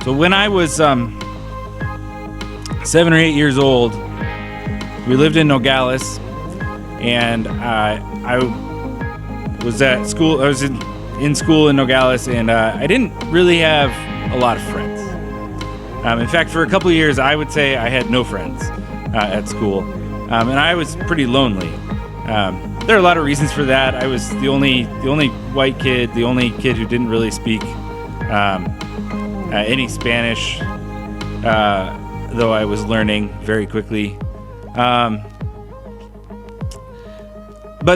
So when I was 7 or 8 years old, we lived in Nogales, and I was at school. I was in school in Nogales, and I didn't really have a lot of friends. In fact, for a couple of years, I would say I had no friends at school, and I was pretty lonely. There are a lot of reasons for that. I was the only white kid, the only kid who didn't really speak any Spanish, though I was learning very quickly. But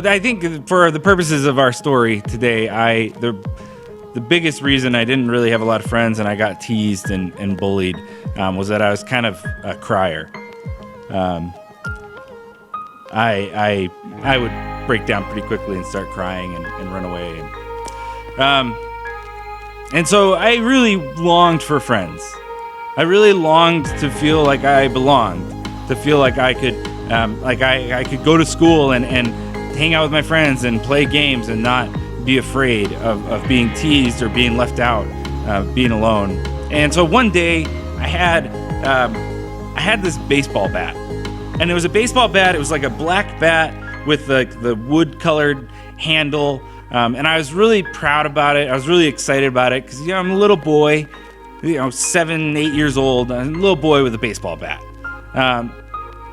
I think for the purposes of our story today, the biggest reason I didn't really have a lot of friends and I got teased and bullied was that I was kind of a crier. I would break down pretty quickly and start crying and run away. And so I really longed for friends. I really longed to feel like I belonged, to feel like I could I could go to school and hang out with my friends and play games and not be afraid of being teased or being left out, being alone. And so one day I had this baseball bat, and it was a baseball bat. It was like a black bat with the wood-colored handle, and I was really proud about it. I was really excited about it because I'm a little boy, 7, 8 years old. I'm a little boy with a baseball bat.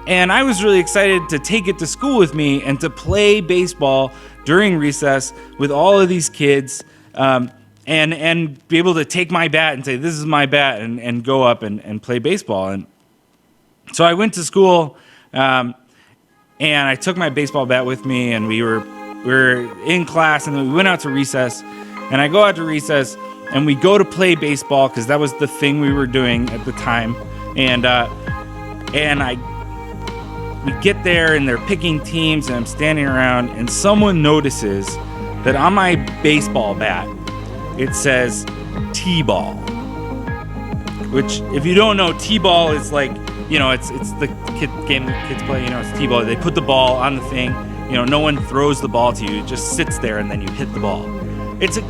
And I was really excited to take it to school with me and to play baseball during recess with all of these kids, and be able to take my bat and say, this is my bat, and go up and play baseball. And so I went to school, and I took my baseball bat with me, and we were in class, and then we went out to recess, and I go out to recess, and we go to play baseball because that was the thing we were doing at the time. And we get there, and they're picking teams, and I'm standing around, and someone notices that on my baseball bat, it says T-ball. Which, if you don't know, T-ball is like, it's the game that kids play, it's T-ball. They put the ball on the thing, no one throws the ball to you. It just sits there, and then you hit the ball. It's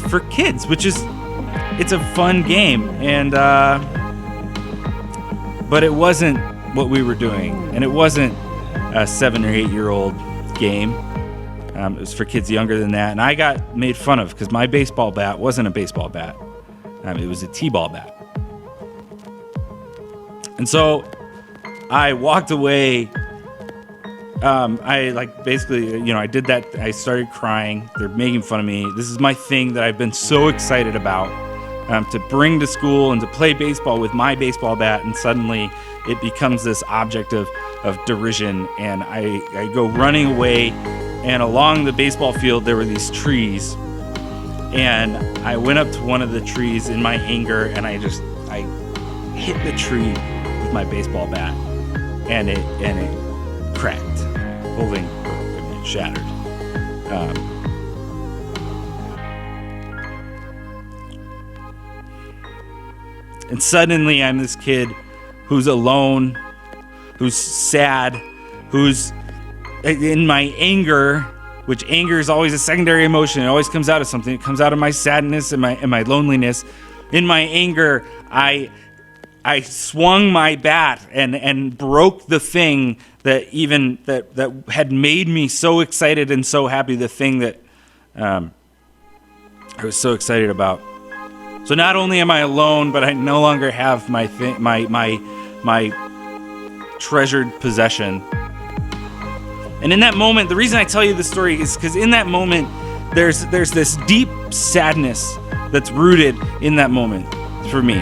for kids, it's a fun game, and but it wasn't what we were doing, and it wasn't a 7 or 8 year old game. It was for kids younger than that, and I got made fun of because my baseball bat wasn't a baseball bat. It was a T-ball bat. And so I walked away. I did that. I started crying. They're making fun of me. This is my thing that I've been so excited about, to bring to school and to play baseball with my baseball bat, and suddenly it becomes this object of derision, and I go running away, and along the baseball field there were these trees, and I went up to one of the trees in my anger, and I hit the tree with my baseball bat, and it cracked. The whole thing broke. It shattered. And suddenly I'm this kid who's alone, who's sad, who's in my anger, which anger is always a secondary emotion. It always comes out of something. It comes out of my sadness and my loneliness. In my anger, I swung my bat and broke the thing that had made me so excited and so happy, the thing that I was so excited about. So not only am I alone, but I no longer have my treasured possession. And in that moment, the reason I tell you this story is because in that moment, there's this deep sadness that's rooted in that moment for me.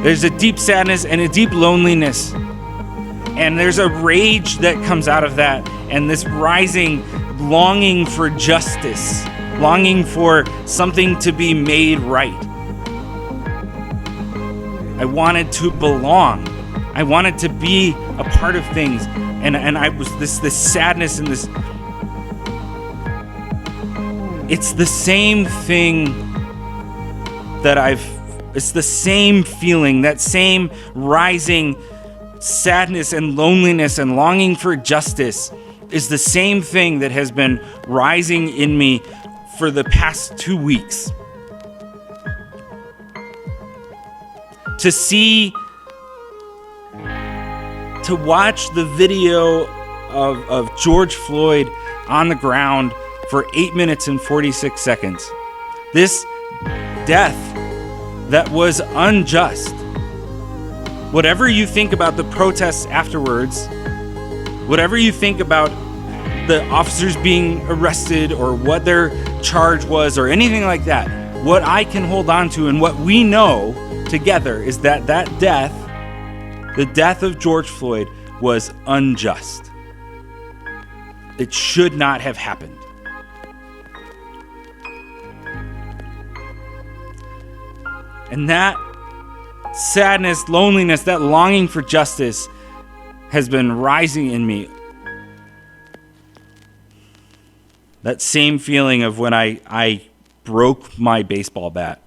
There's a deep sadness and a deep loneliness. And there's a rage that comes out of that, and this rising longing for justice, longing for something to be made right. I wanted to belong. I wanted to be a part of things, and I was this sadness and this. It's the same thing that it's the same feeling, that same rising sadness and loneliness and longing for justice is the same thing that has been rising in me for the past 2 weeks. to watch the video of George Floyd on the ground for 8 minutes and 46 seconds. This death that was unjust. Whatever you think about the protests afterwards, whatever you think about the officers being arrested or what their charge was or anything like that, what I can hold on to and what we know together is that death, the death of George Floyd, was unjust. It should not have happened. And that sadness, loneliness, that longing for justice has been rising in me. That same feeling of when I broke my baseball bat.